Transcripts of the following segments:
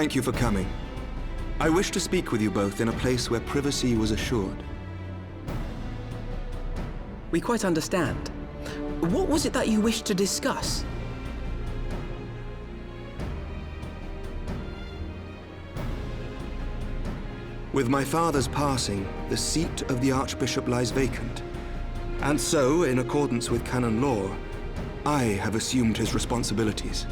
Thank you for coming. I wish to speak with you both in a place where privacy was assured. We quite understand. What was it that you wished to discuss? With my father's passing, the seat of the Archbishop lies vacant. And so, in accordance with canon law, I have assumed his responsibilities.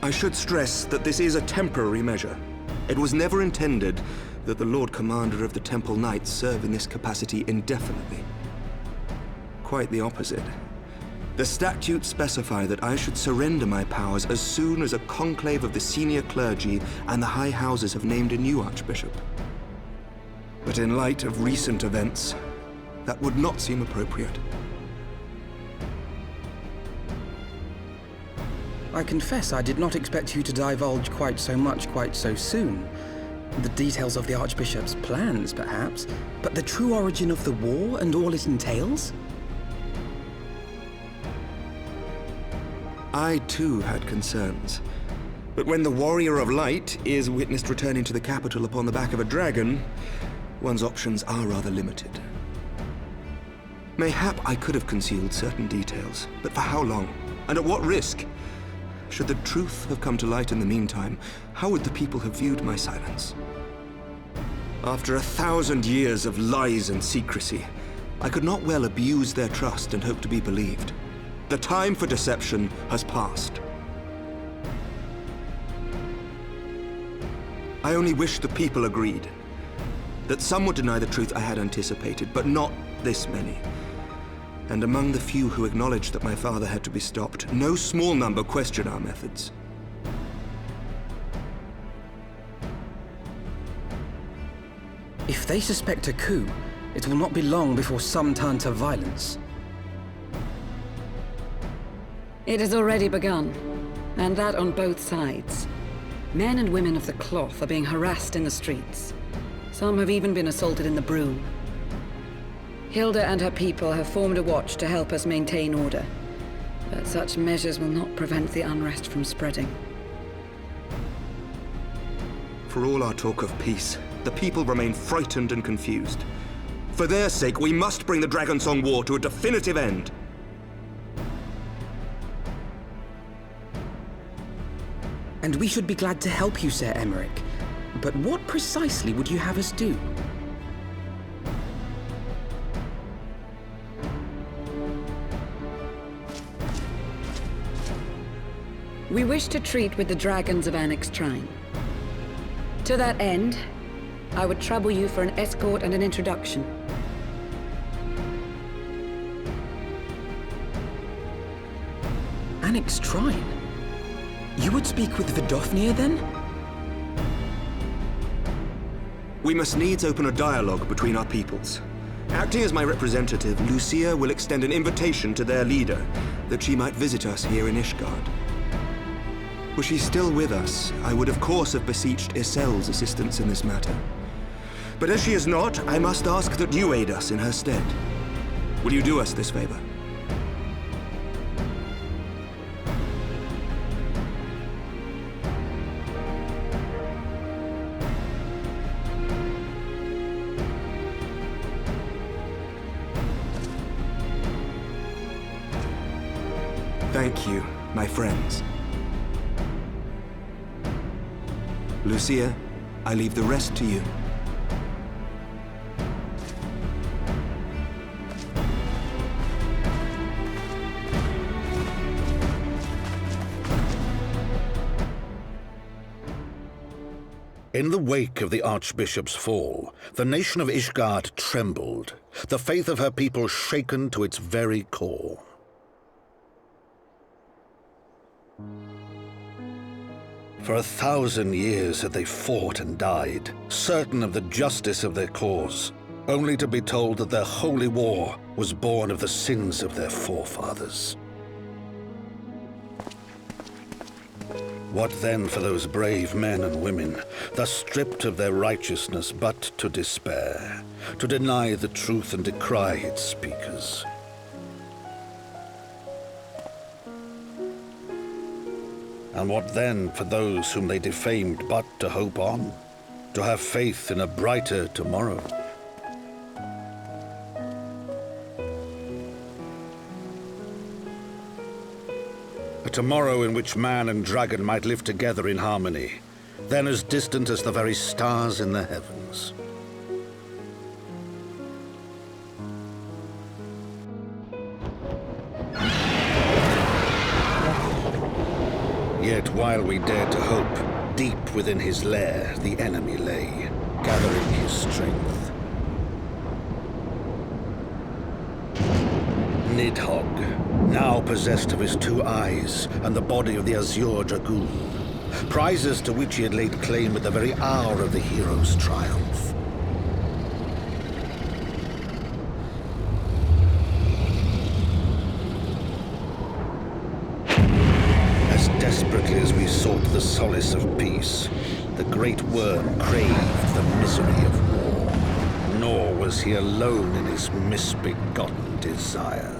I should stress that this is a temporary measure. It was never intended that the Lord Commander of the Temple Knights serve in this capacity indefinitely. Quite the opposite. The statutes specify that I should surrender my powers as soon as a conclave of the senior clergy and the high houses have named a new archbishop. But in light of recent events, that would not seem appropriate. I confess I did not expect you to divulge quite so much quite so soon. The details of the Archbishop's plans, perhaps, but the true origin of the war and all it entails? I too had concerns. But when the Warrior of Light is witnessed returning to the capital upon the back of a dragon, one's options are rather limited. Mayhap I could have concealed certain details, but for how long? And at what risk? Should the truth have come to light in the meantime, how would the people have viewed my silence? After 1,000 years of lies and secrecy, I could not well abuse their trust and hope to be believed. The time for deception has passed. I only wish the people agreed. That some would deny the truth I had anticipated, but not this many. And among the few who acknowledged that my father had to be stopped, no small number question our methods. If they suspect a coup, it will not be long before some turn to violence. It has already begun, and that on both sides. Men and women of the cloth are being harassed in the streets. Some have even been assaulted in the broom. Hilda and her people have formed a watch to help us maintain order, but such measures will not prevent the unrest from spreading. For all our talk of peace, the people remain frightened and confused. For their sake, we must bring the Dragonsong War to a definitive end. And we should be glad to help you, Sir Emmerich. But what precisely would you have us do? We wish to treat with the dragons of Annex Trine. To that end, I would trouble you for an escort and an introduction. Annex Trine? You would speak with Vidofnir, then? We must needs open a dialogue between our peoples. Acting as my representative, Lucia will extend an invitation to their leader, that she might visit us here in Ishgard. Were she still with us, I would of course have beseeched Isel's assistance in this matter. But as she is not, I must ask that you aid us in her stead. Will you do us this favor? Thank you, my friends. Lucia, I leave the rest to you. In the wake of the Archbishop's fall, the nation of Ishgard trembled, the faith of her people shaken to its very core. For 1,000 years had they fought and died, certain of the justice of their cause, only to be told that their holy war was born of the sins of their forefathers. What then for those brave men and women, thus stripped of their righteousness but to despair, to deny the truth and decry its speakers? And what then for those whom they defamed but to hope on? To have faith in a brighter tomorrow? A tomorrow in which man and dragon might live together in harmony, then as distant as the very stars in the heavens. Yet while we dared to hope, deep within his lair the enemy lay, gathering his strength. Nidhogg, now possessed of his 2 eyes and the body of the Azure Dragoon, prizes to which he had laid claim at the very hour of the hero's triumph. As desperately as we sought the solace of peace, the great worm craved the misery of war. Nor was he alone in his misbegotten desire.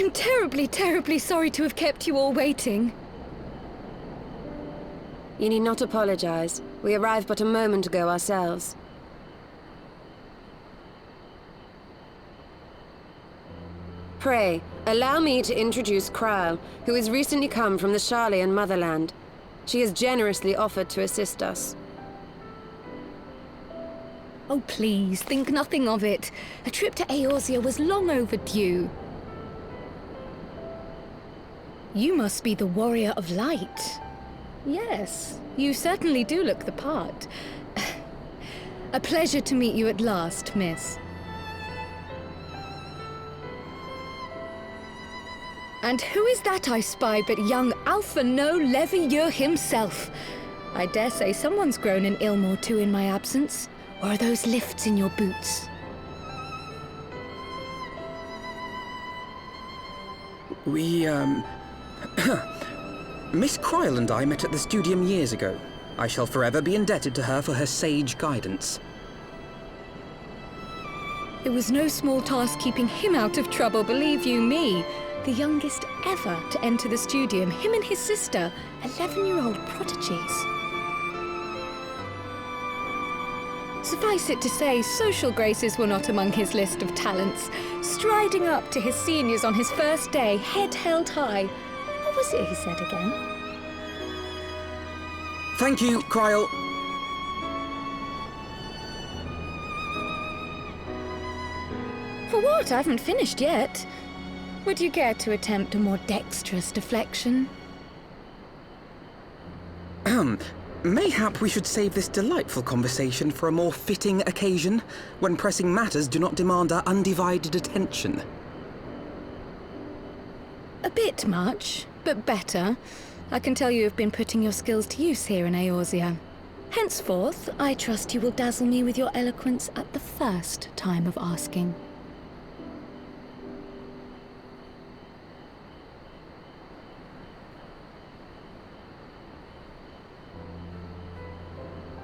I'm terribly, terribly sorry to have kept you all waiting. You need not apologize. We arrived but a moment ago ourselves. Pray, allow me to introduce Kryle, who has recently come from the Sharlayan motherland. She has generously offered to assist us. Oh, please, think nothing of it. A trip to Eorzea was long overdue. You must be the Warrior of Light. Yes, you certainly do look the part. A pleasure to meet you at last, miss. And who is that I spy but young Alpha No Levieur himself? I dare say someone's grown an ilm or two in my absence. Or are those lifts in your boots? We, Miss Kryle and I met at the Studium years ago. I shall forever be indebted to her for her sage guidance. It was no small task keeping him out of trouble, believe you me. The youngest ever to enter the Studium, him and his sister, 11-year-old prodigies. Suffice it to say, social graces were not among his list of talents. Striding up to his seniors on his first day, head held high. What was it he said again? Thank you, Kryle. For what? I haven't finished yet. Would you care to attempt a more dexterous deflection? Mayhap we should save this delightful conversation for a more fitting occasion, when pressing matters do not demand our undivided attention. A bit much, but better. I can tell you have been putting your skills to use here in Eorzea. Henceforth, I trust you will dazzle me with your eloquence at the first time of asking.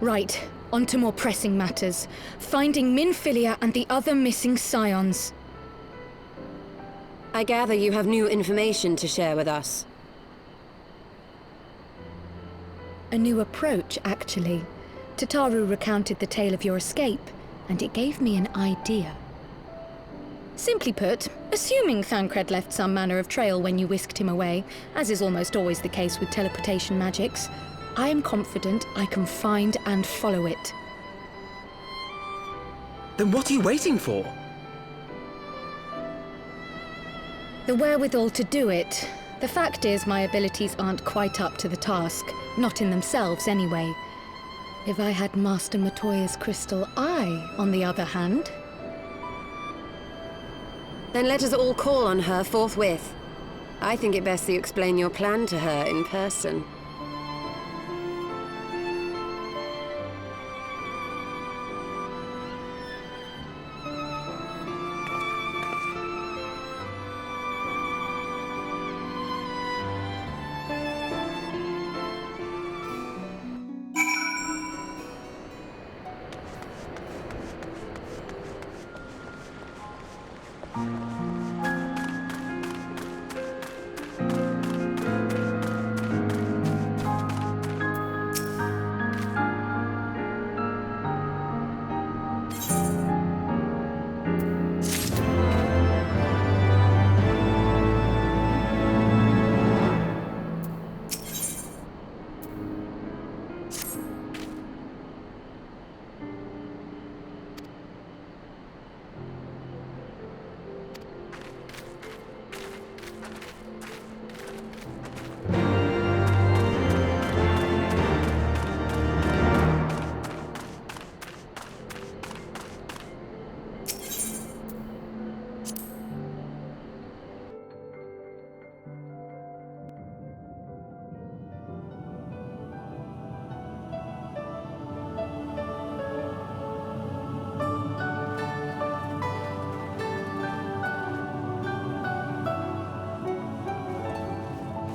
Right, on to more pressing matters. Finding Minfilia and the other missing scions. I gather you have new information to share with us. A new approach, actually. Tataru recounted the tale of your escape, and it gave me an idea. Simply put, assuming Thancred left some manner of trail when you whisked him away, as is almost always the case with teleportation magics, I am confident I can find and follow it. Then what are you waiting for? The wherewithal to do it. The fact is, my abilities aren't quite up to the task. Not in themselves, anyway. If I had Master Matoya's crystal eye, on the other hand... Then let us all call on her forthwith. I think it best that you explain your plan to her in person.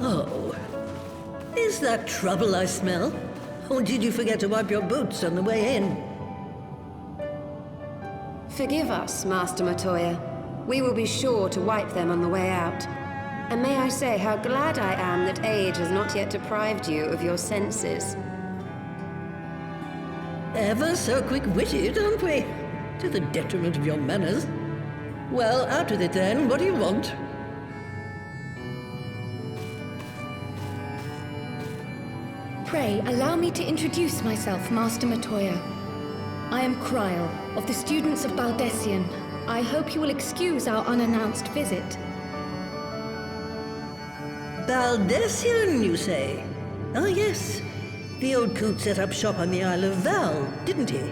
Oh. Is that trouble I smell? Or did you forget to wipe your boots on the way in? Forgive us, Master Matoya. We will be sure to wipe them on the way out. And may I say how glad I am that age has not yet deprived you of your senses. Ever so quick-witted, aren't we? To the detriment of your manners. Well, out with it then. What do you want? Pray, allow me to introduce myself, Master Matoya. I am Kryl, of the students of Baldessian. I hope you will excuse our unannounced visit. Baldessian, you say? Ah, yes. The old coot set up shop on the Isle of Val, didn't he?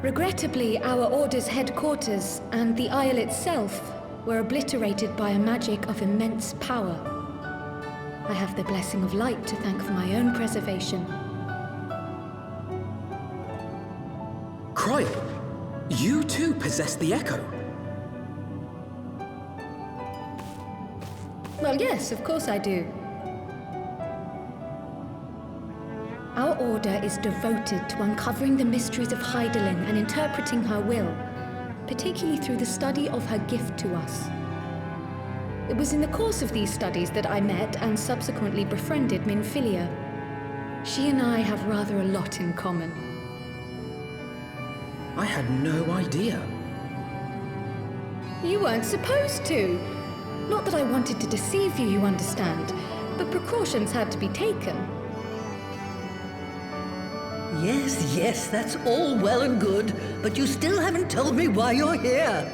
Regrettably, our Order's headquarters and the Isle itself were obliterated by a magic of immense power. I have the blessing of light to thank for my own preservation. Kryl, you too possess the Echo. Well, yes, of course I do. Our Order is devoted to uncovering the mysteries of Hydaelyn and interpreting her will, particularly through the study of her gift to us. It was in the course of these studies that I met and subsequently befriended Minfilia. She and I have rather a lot in common. I had no idea. You weren't supposed to. Not that I wanted to deceive you, you understand, but precautions had to be taken. Yes, yes, that's all well and good, but you still haven't told me why you're here.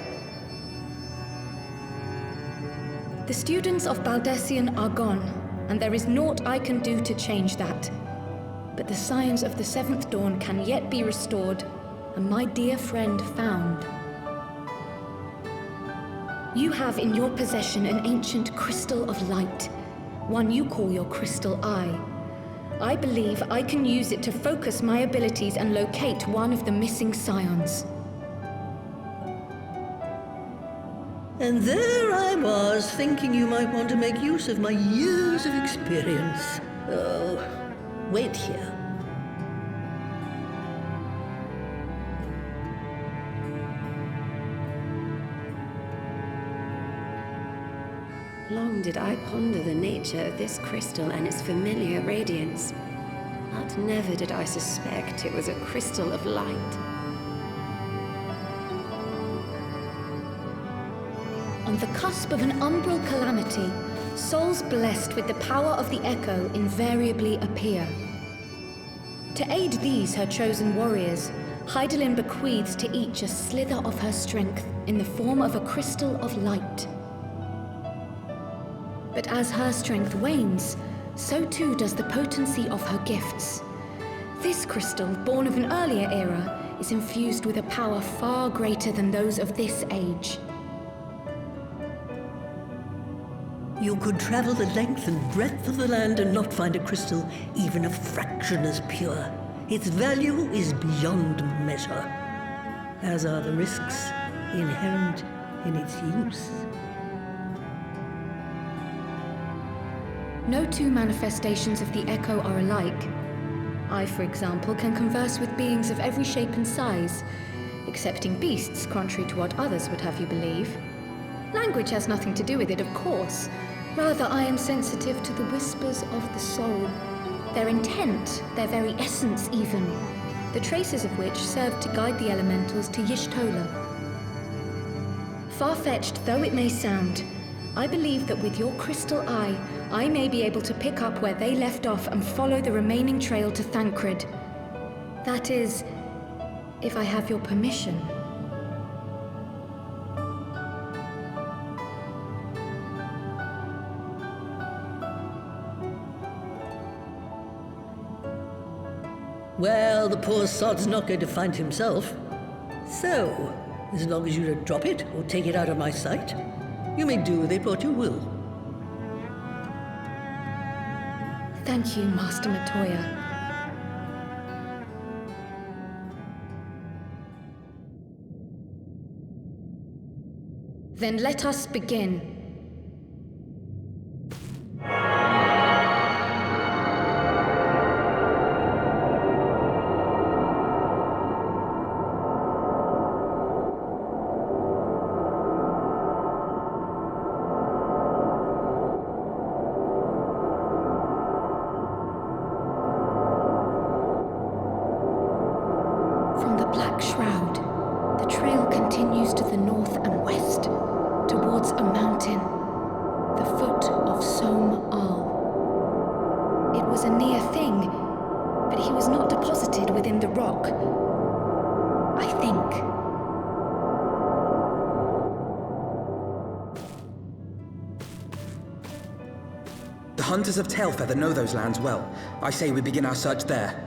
The students of Baldessian are gone, and there is naught I can do to change that. But the science of the Seventh Dawn can yet be restored, and my dear friend found. You have in your possession an ancient crystal of light, one you call your crystal eye. I believe I can use it to focus my abilities and locate one of the missing scions. And there I was, thinking you might want to make use of my years of experience. Oh, wait here. Long did I ponder the nature of this crystal and its familiar radiance, but never did I suspect it was a crystal of light. On the cusp of an umbral calamity, souls blessed with the power of the Echo invariably appear. To aid these, her chosen warriors, Hydaelyn bequeaths to each a slither of her strength in the form of a crystal of light. But as her strength wanes, so too does the potency of her gifts. This crystal, born of an earlier era, is infused with a power far greater than those of this age. You could travel the length and breadth of the land and not find a crystal even a fraction as pure. Its value is beyond measure, as are the risks inherent in its use. No two manifestations of the Echo are alike. I, for example, can converse with beings of every shape and size, excepting beasts, contrary to what others would have you believe. Language has nothing to do with it, of course. Rather, I am sensitive to the whispers of the soul. Their intent, their very essence even, the traces of which serve to guide the elementals to Y'shtola. Far-fetched though it may sound, I believe that with your crystal eye, I may be able to pick up where they left off and follow the remaining trail to Thancred. That is, if I have your permission. Well, the poor sod's not going to find himself. So, as long as you don't drop it or take it out of my sight, you may do with it what you will. Thank you, Master Matoya. Then let us begin. once a mountain, the foot of Som Al. It was a near thing, but he was not deposited within the rock. I think. The hunters of Tailfeather know those lands well. I say we begin our search there.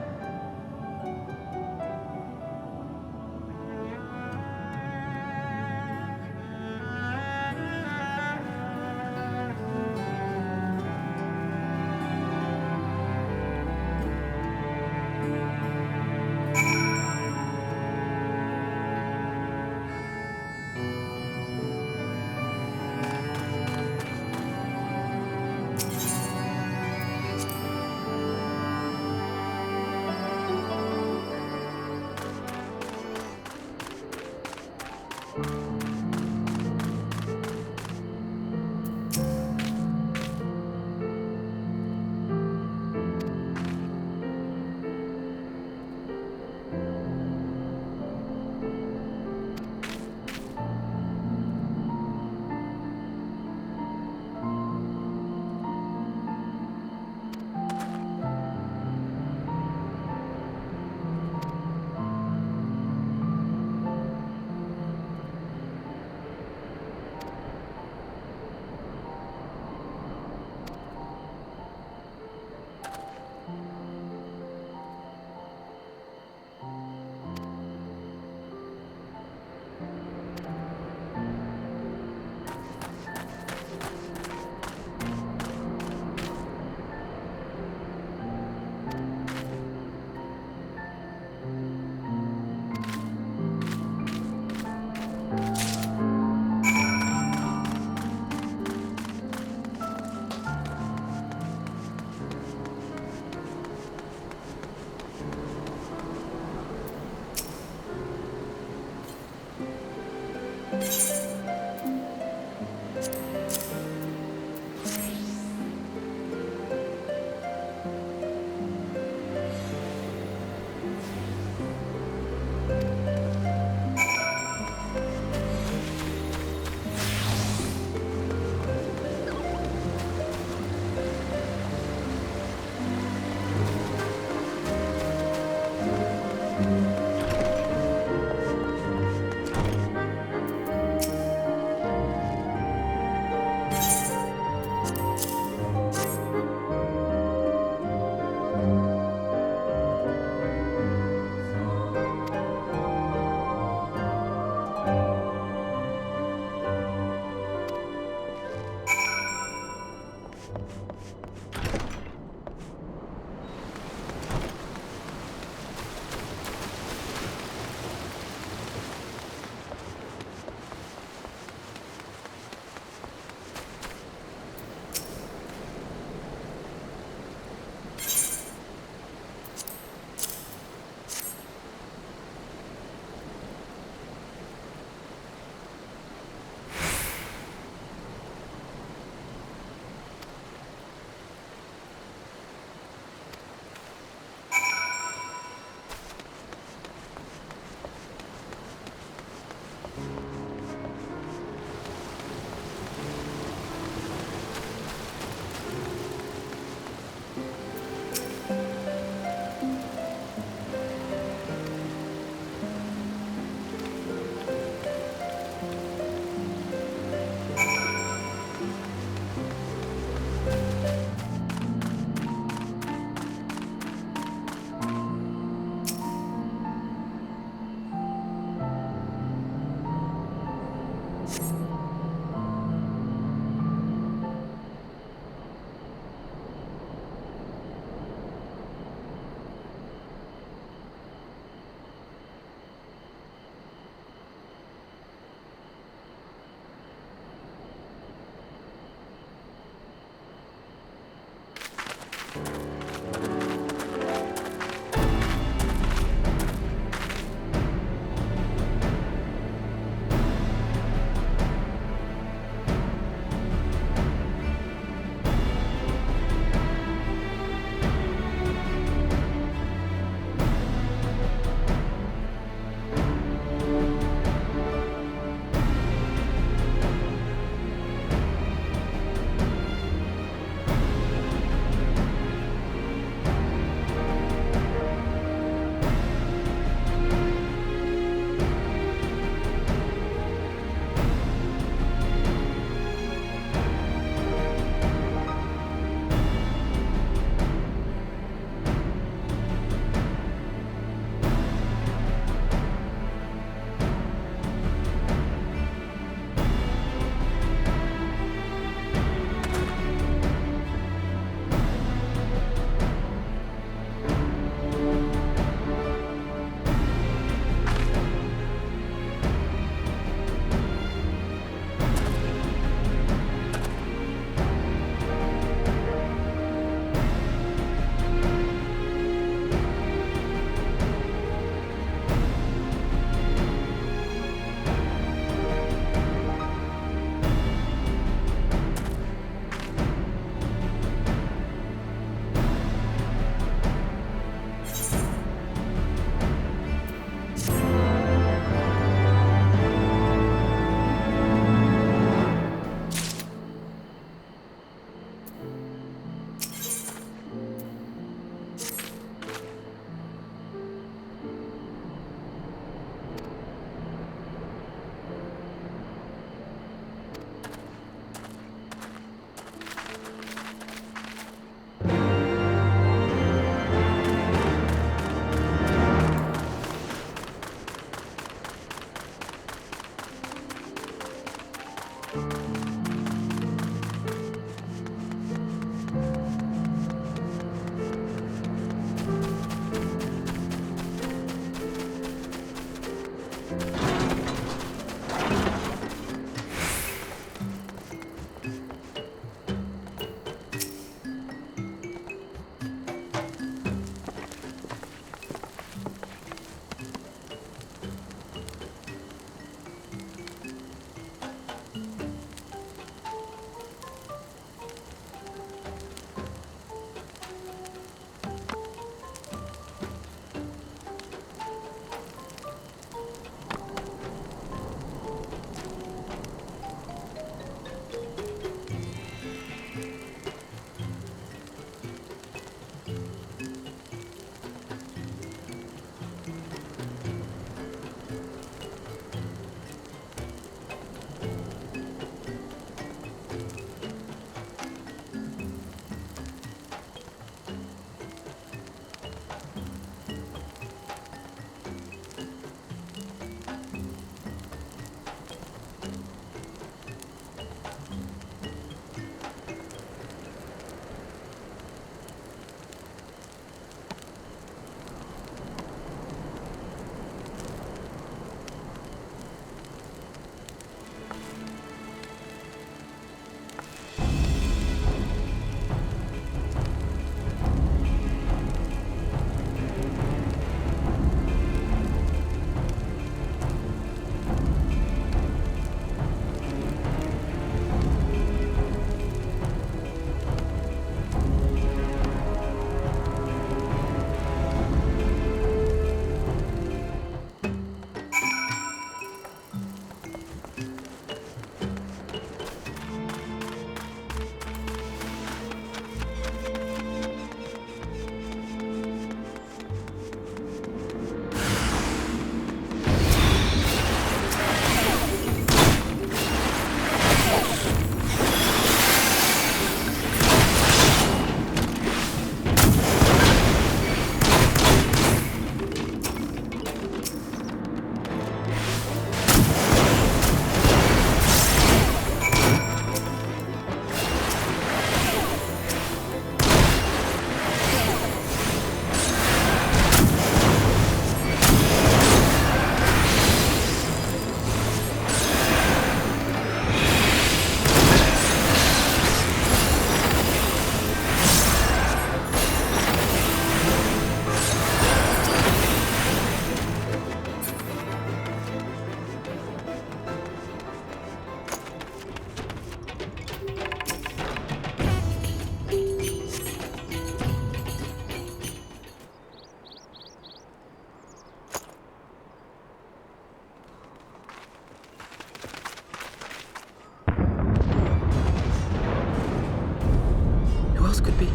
could be?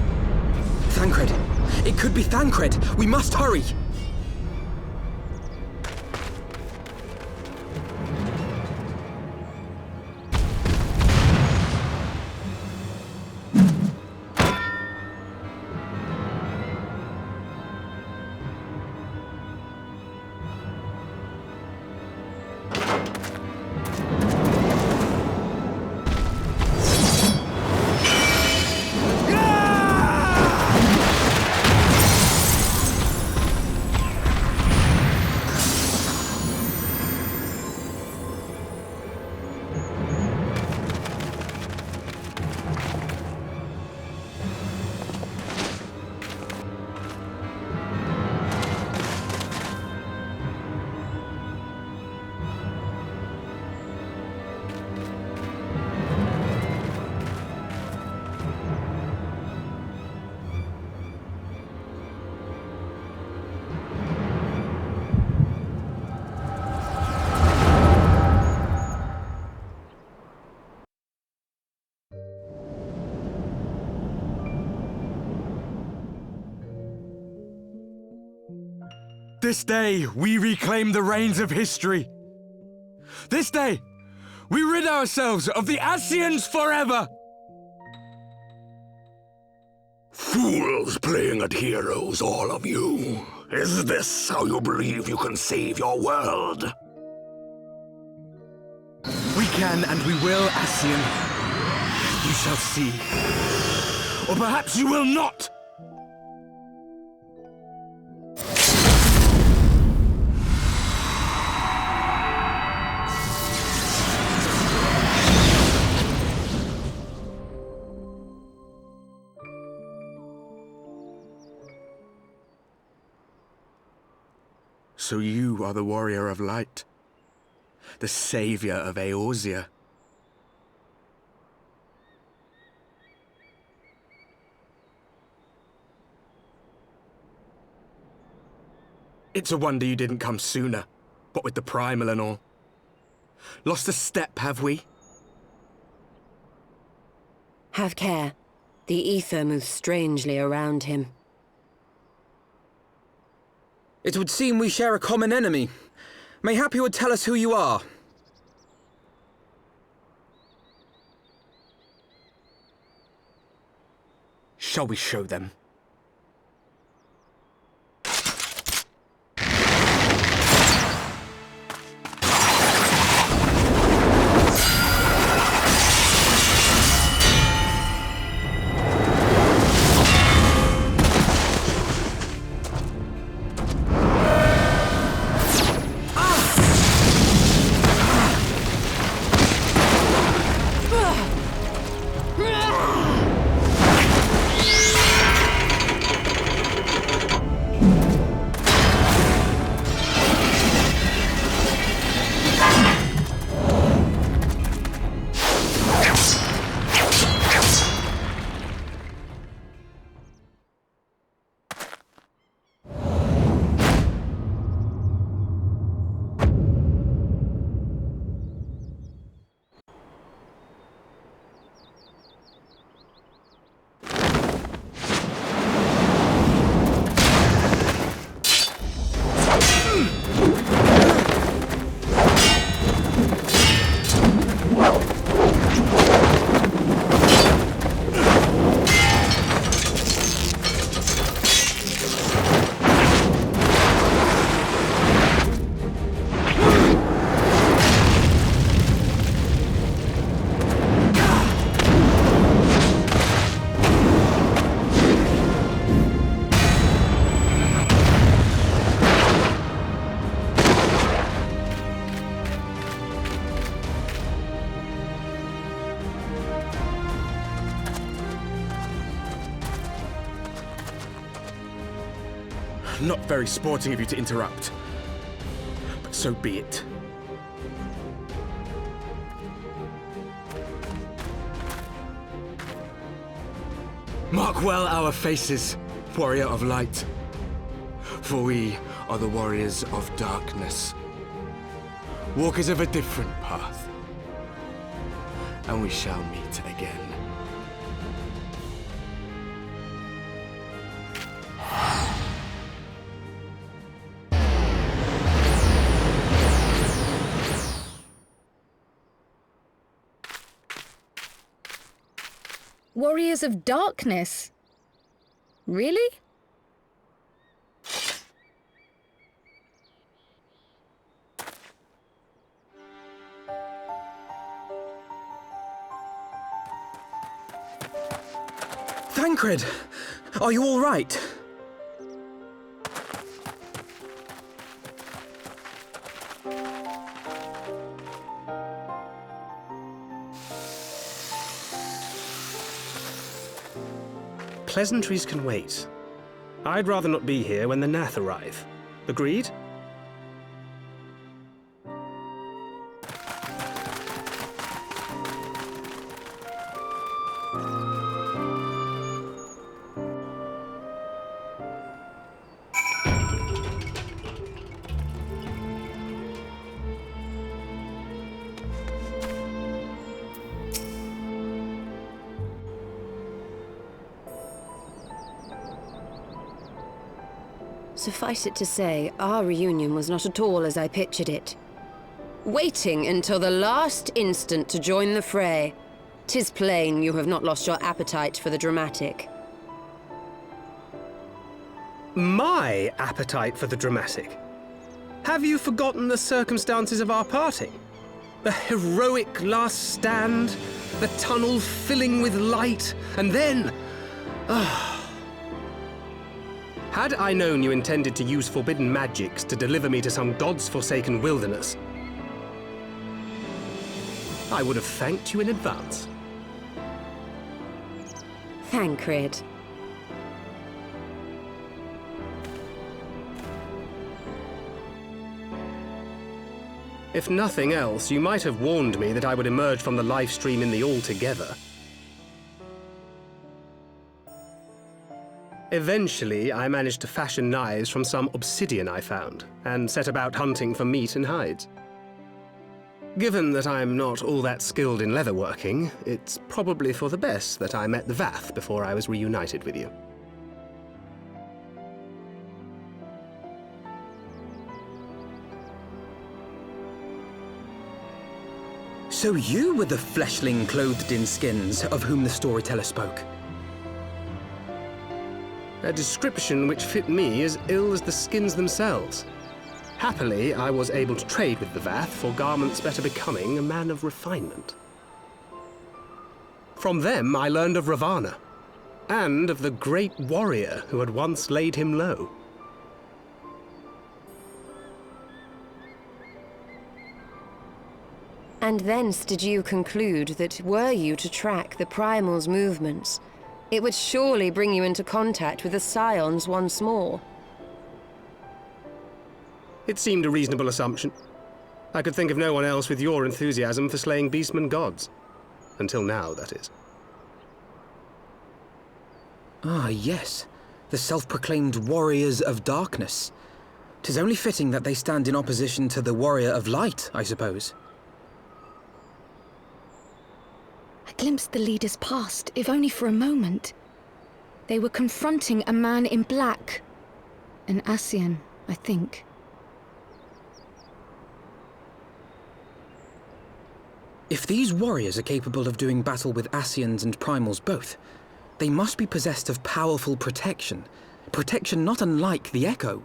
Thancred! It could be Thancred! We must hurry! This day, we reclaim the reins of history. This day, we rid ourselves of the Ascians forever! Fools playing at heroes, all of you. Is this how you believe you can save your world? We can and we will, Ascian. You shall see. Or perhaps you will not! So you are the Warrior of Light, the savior of Eorzea. It's a wonder you didn't come sooner, what with the primal and all. Lost a step, have we? Have care. The ether moves strangely around him. It would seem we share a common enemy. Mayhap you would tell us who you are. Shall we show them? Not very sporting of you to interrupt, but so be it. Mark well our faces, Warrior of Light, for we are the Warriors of Darkness, walkers of a different path, and we shall meet again. Warriors of Darkness? Really? Thancred! Are you all right? Pleasantries can wait. I'd rather not be here when the Nath arrive. Agreed? Suffice it to say, our reunion was not at all as I pictured it. Waiting until the last instant to join the fray. 'Tis plain you have not lost your appetite for the dramatic. My appetite for the dramatic? Have you forgotten the circumstances of our parting? The heroic last stand, the tunnel filling with light, and then... Had I known you intended to use forbidden magics to deliver me to some god's forsaken wilderness, I would have thanked you in advance. Thancred. If nothing else, you might have warned me that I would emerge from the live stream in the Altogether. Eventually, I managed to fashion knives from some obsidian I found, and set about hunting for meat and hides. Given that I'm not all that skilled in leatherworking, it's probably for the best that I met the Vath before I was reunited with you. So you were the fleshling clothed in skins of whom the storyteller spoke? A description which fit me as ill as the skins themselves. Happily, I was able to trade with the Vath for garments better becoming a man of refinement. From them, I learned of Ravana, and of the great warrior who had once laid him low. And thence did you conclude that were you to track the Primal's movements, it would surely bring you into contact with the Scions once more. It seemed a reasonable assumption. I could think of no one else with your enthusiasm for slaying beastmen gods. Until now, that is. Ah, yes. The self-proclaimed Warriors of Darkness. 'Tis only fitting that they stand in opposition to the Warrior of Light, I suppose. I glimpsed the leaders past, if only for a moment. They were confronting a man in black. An Ascian, I think. If these warriors are capable of doing battle with Ascians and Primals both, they must be possessed of powerful protection. Protection not unlike the Echo.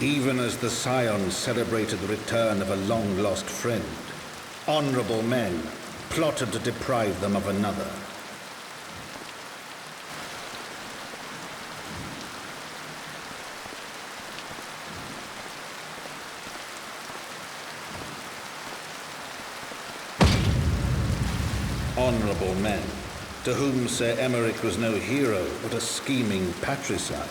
Even as the Scions celebrated the return of a long-lost friend, honorable men plotted to deprive them of another. Honorable men, to whom Sir Emmerich was no hero, but a scheming patricide.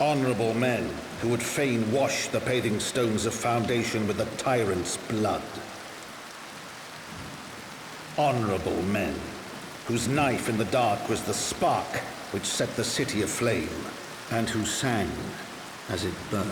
Honorable men who would fain wash the paving stones of foundation with the tyrant's blood. Honorable men whose knife in the dark was the spark which set the city aflame, and who sang as it burned.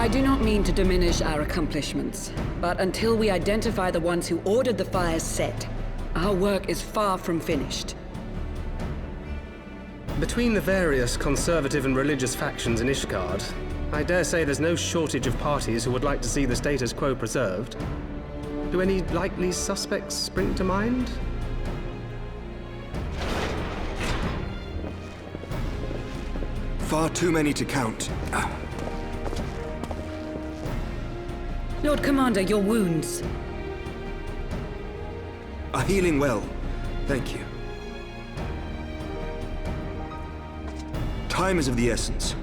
I do not mean to diminish our accomplishments, but until we identify the ones who ordered the fires set, our work is far from finished. Between the various conservative and religious factions in Ishgard, I dare say there's no shortage of parties who would like to see the status quo preserved. Do any likely suspects spring to mind? Far too many to count. Lord Commander, your wounds. Are healing well. Thank you. Time is of the essence.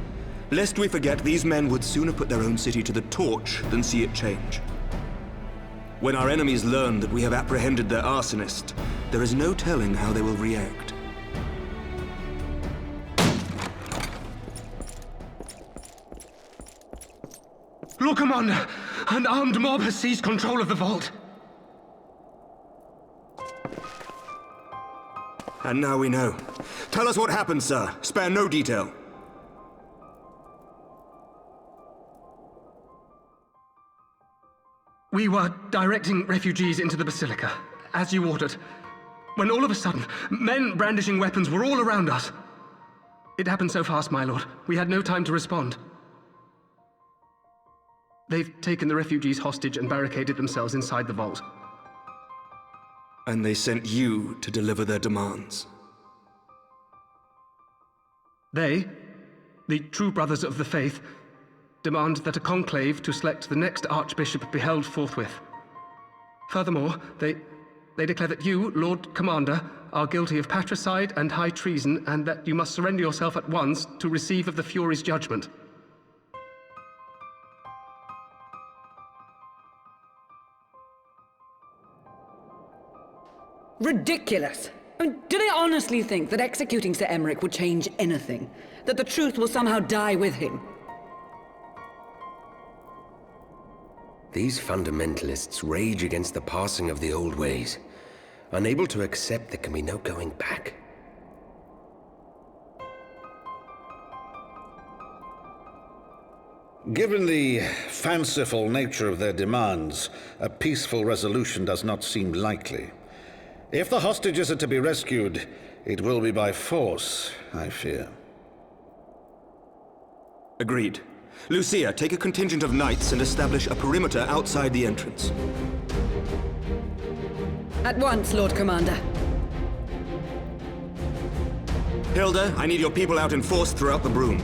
Lest we forget, these men would sooner put their own city to the torch than see it change. When our enemies learn that we have apprehended their arsonist, there is no telling how they will react. Lord Commander, an armed mob has seized control of the vault. And now we know. Tell us what happened, sir. Spare no detail. We were directing refugees into the Basilica, as you ordered, when all of a sudden, men brandishing weapons were all around us. It happened so fast, my lord. We had no time to respond. They've taken the refugees hostage and barricaded themselves inside the vault. And they sent you to deliver their demands. They, the true brothers of the faith, demand that a conclave to select the next archbishop be held forthwith. Furthermore, they declare that you, Lord Commander, are guilty of patricide and high treason, and that you must surrender yourself at once to receive of the Fury's judgment. Ridiculous! I mean, do they honestly think that executing Sir Emmerich would change anything? That the truth will somehow die with him? These fundamentalists rage against the passing of the old ways, unable to accept there can be no going back. Given the fanciful nature of their demands, a peaceful resolution does not seem likely. If the hostages are to be rescued, it will be by force, I fear. Agreed. Lucia, take a contingent of knights and establish a perimeter outside the entrance. At once, Lord Commander. Hilda, I need your people out in force throughout the Broom.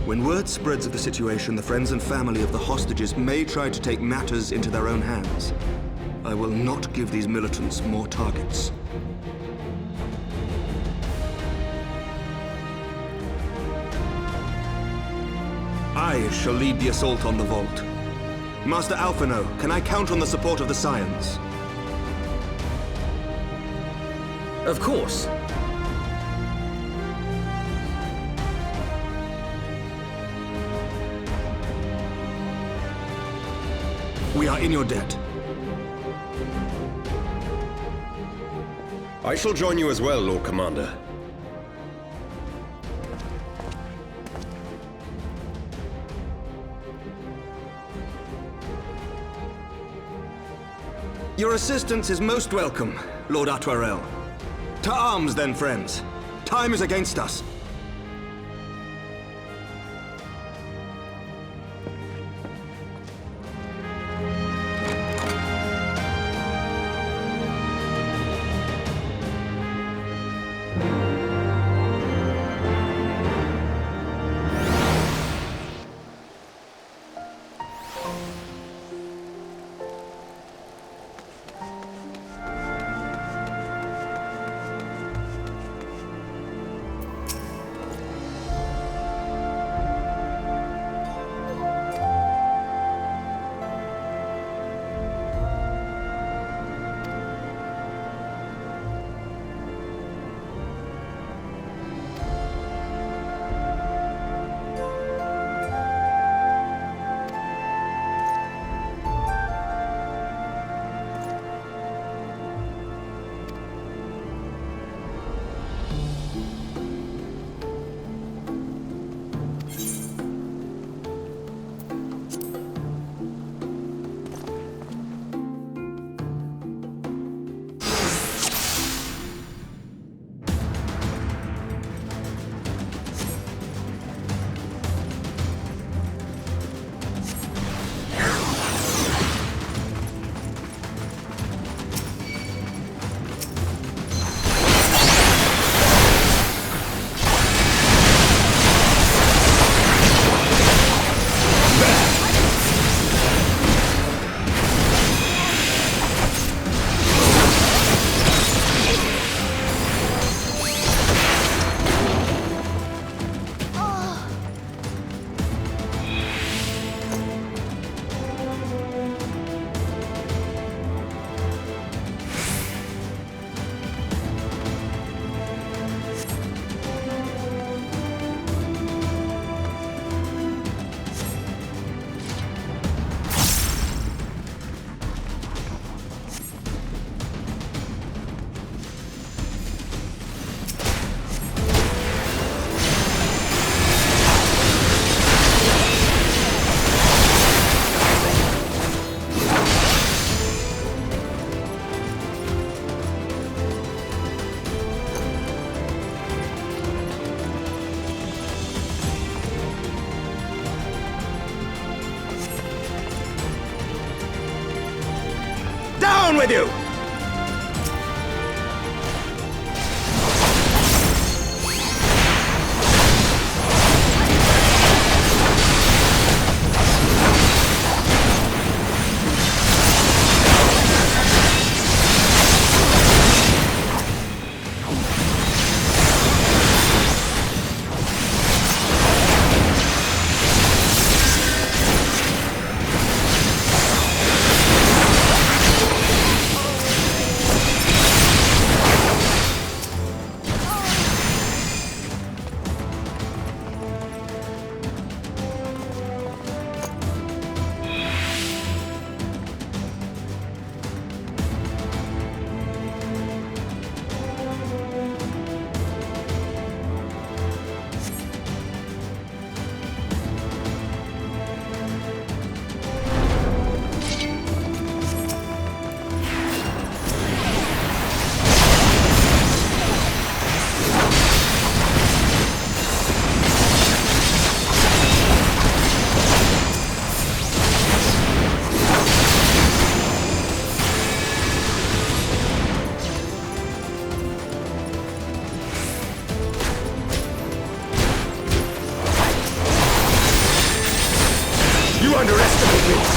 When word spreads of the situation, the friends and family of the hostages may try to take matters into their own hands. I will not give these militants more targets. I shall lead the assault on the vault. Master Alphino, can I count on the support of the Scions? Of course. We are in your debt. I shall join you as well, Lord Commander. Your assistance is most welcome, Lord Atwarel. To arms, then, friends. Time is against us. with you! You underestimate me!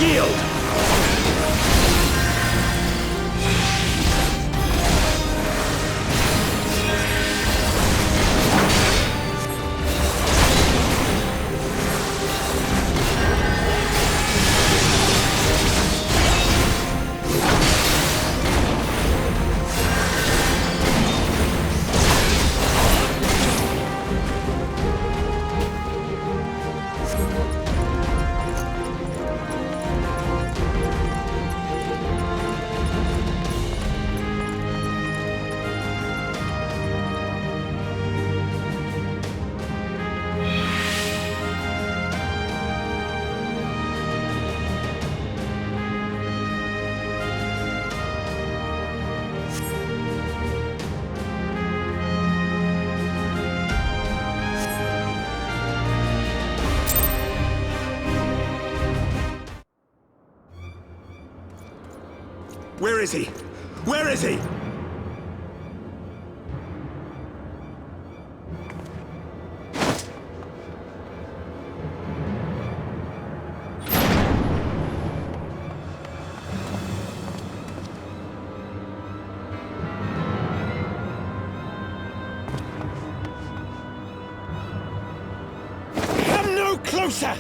Yield! Where is he? Where is he? Come no closer!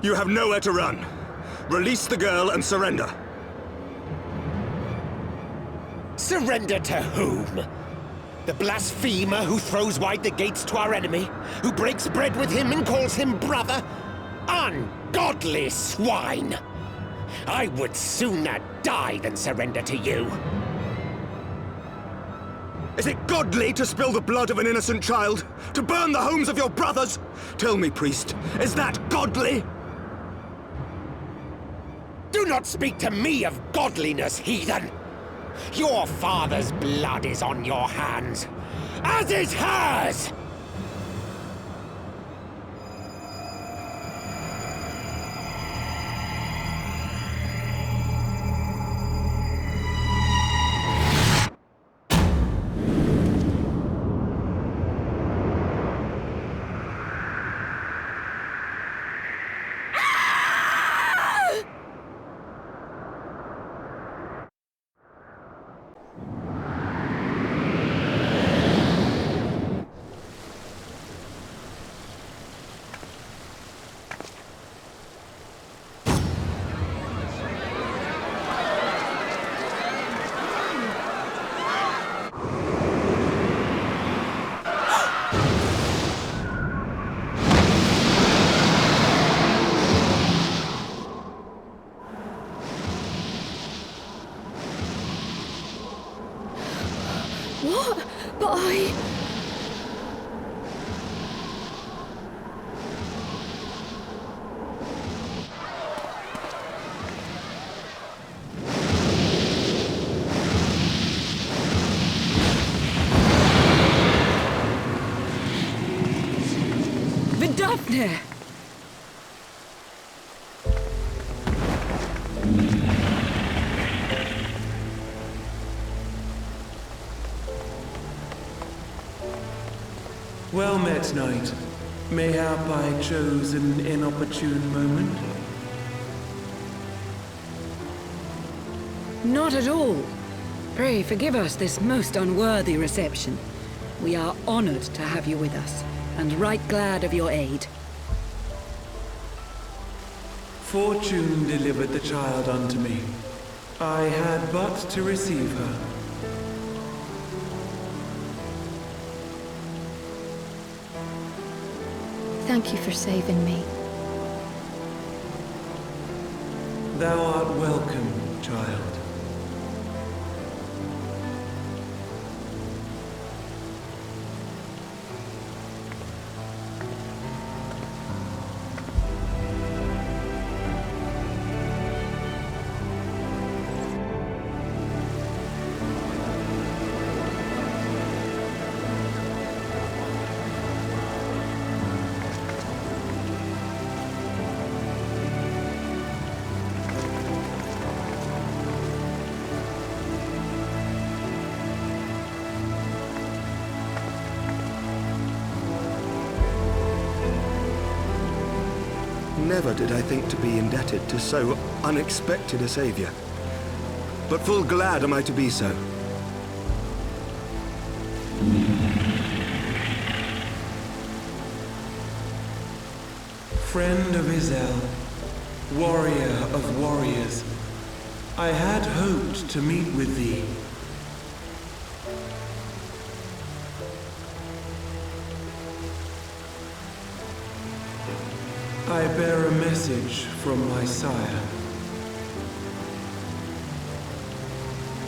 You have nowhere to run. Release the girl and surrender. Surrender to whom? The blasphemer who throws wide the gates to our enemy? Who breaks bread with him and calls him brother? Ungodly swine! I would sooner die than surrender to you. Is it godly to spill the blood of an innocent child? To burn the homes of your brothers? Tell me, priest, is that godly? Do not speak to me of godliness, heathen! Your father's blood is on your hands, as is hers! What? But I... Vidofne! Well met, knight. Mayhap I chose an inopportune moment. Not at all. Pray forgive us this most unworthy reception. We are honored to have you with us, and right glad of your aid. Fortune delivered the child unto me. I had but to receive her. Thank you for saving me. Thou art welcome, child. Never did I think to be indebted to so unexpected a savior. But full glad am I to be so. Friend of Izel, warrior of warriors, I had hoped to meet with thee. I bear a message from my sire.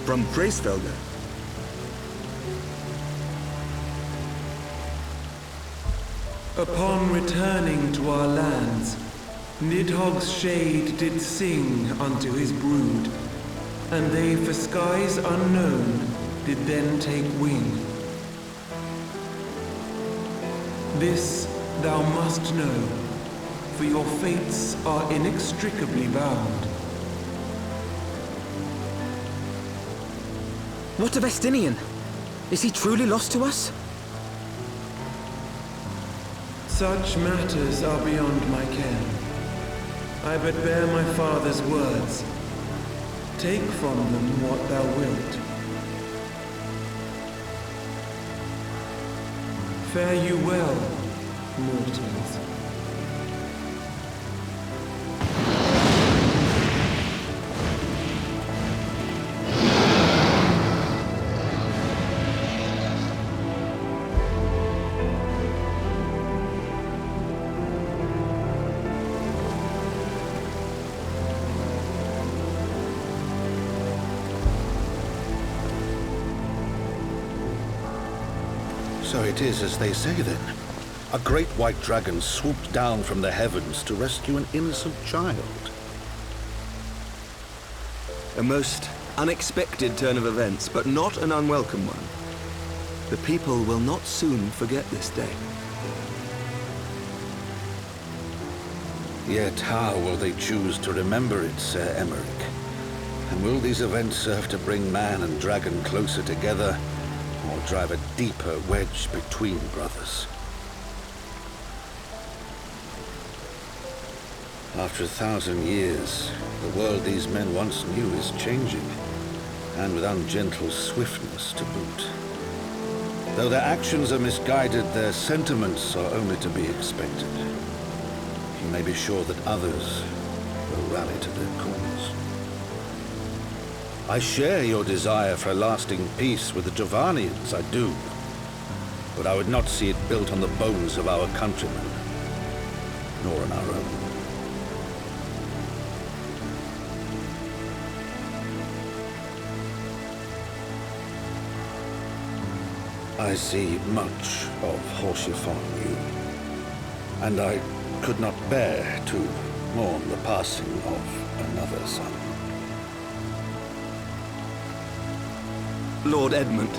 From Bracefelder? Upon returning to our lands, Nidhogg's shade did sing unto his brood, and they for skies unknown did then take wing. This thou must know, for your fates are inextricably bound. What of Estinian? Is he truly lost to us? Such matters are beyond my ken. I but bear my father's words. Take from them what thou wilt. Fare you well, mortals. So it is as they say then. A great white dragon swooped down from the heavens to rescue an innocent child. A most unexpected turn of events, but not an unwelcome one. The people will not soon forget this day. Yet how will they choose to remember it, Sir Emmerich? And will these events serve to bring man and dragon closer together, or drive a deeper wedge between brothers? After 1,000 years, the world these men once knew is changing, and with ungentle swiftness to boot. Though their actions are misguided, their sentiments are only to be expected. You may be sure that others will rally to their cause. I share your desire for a lasting peace with the Jovanians, I do. But I would not see it built on the bones of our countrymen, nor on our own. I see much of Horschiffon in you, and I could not bear to mourn the passing of another son. Lord Edmund.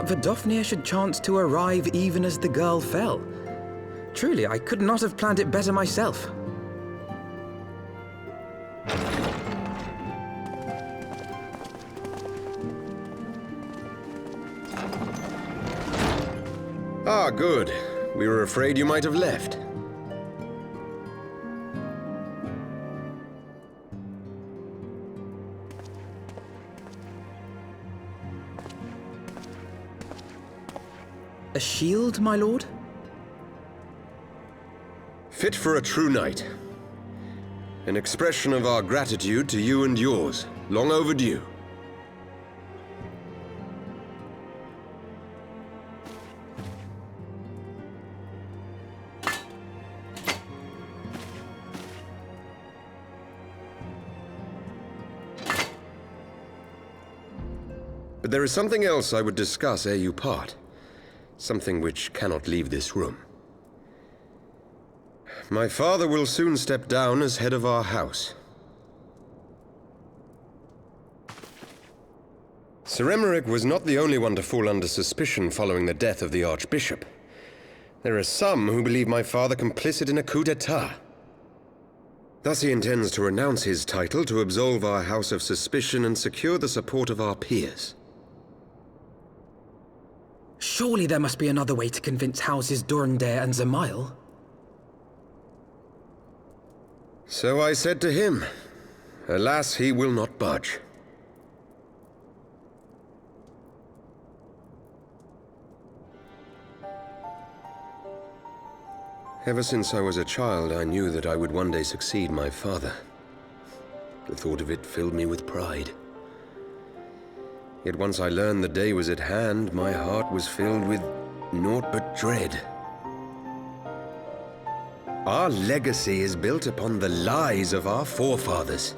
that Vidofnir should chance to arrive even as the girl fell. Truly, I could not have planned it better myself. Ah, good. We were afraid you might have left. A shield, my lord? Fit for a true knight. An expression of our gratitude to you and yours, long overdue. But there is something else I would discuss ere you part. Something which cannot leave this room. My father will soon step down as head of our house. Sir Emmerich was not the only one to fall under suspicion following the death of the Archbishop. There are some who believe my father complicit in a coup d'etat. Thus he intends to renounce his title to absolve our house of suspicion and secure the support of our peers. Surely there must be another way to convince houses Durandare and Zemail. So I said to him. Alas, he will not budge. Ever since I was a child, I knew that I would one day succeed my father. The thought of it filled me with pride. Yet once I learned the day was at hand, my heart was filled with naught but dread. Our legacy is built upon the lies of our forefathers.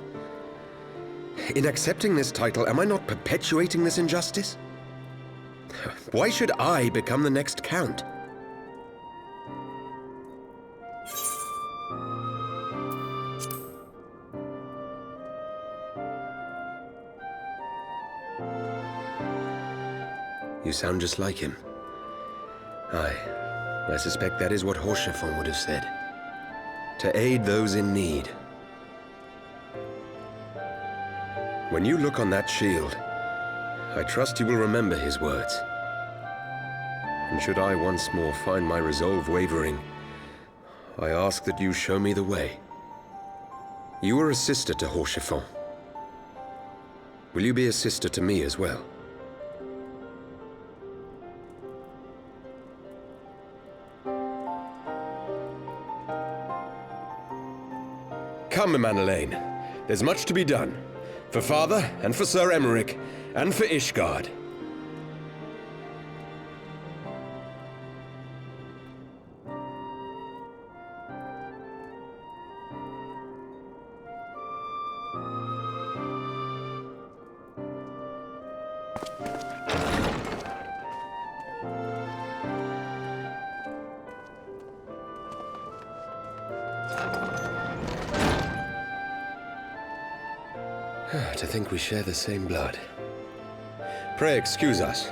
In accepting this title, am I not perpetuating this injustice? Why should I become the next count? You sound just like him. Aye, I suspect that is what Horschiffon would have said. To aid those in need. When you look on that shield, I trust you will remember his words. And should I once more find my resolve wavering, I ask that you show me the way. You are a sister to Horschiffon. Will you be a sister to me as well? Come, Emanuelaine. There's much to be done. For Father, and for Sir Emmerich, and for Ishgard. To think we share the same blood. Pray excuse us.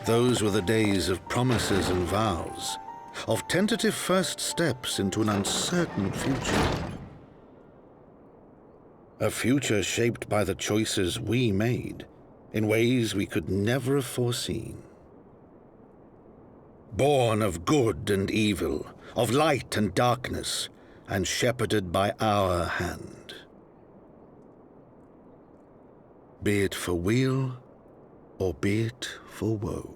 Those were the days of promises and vows, of tentative first steps into an uncertain future. A future shaped by the choices we made, in ways we could never have foreseen. Born of good and evil, of light and darkness, and shepherded by our hand. Be it for weal, or be it for woe.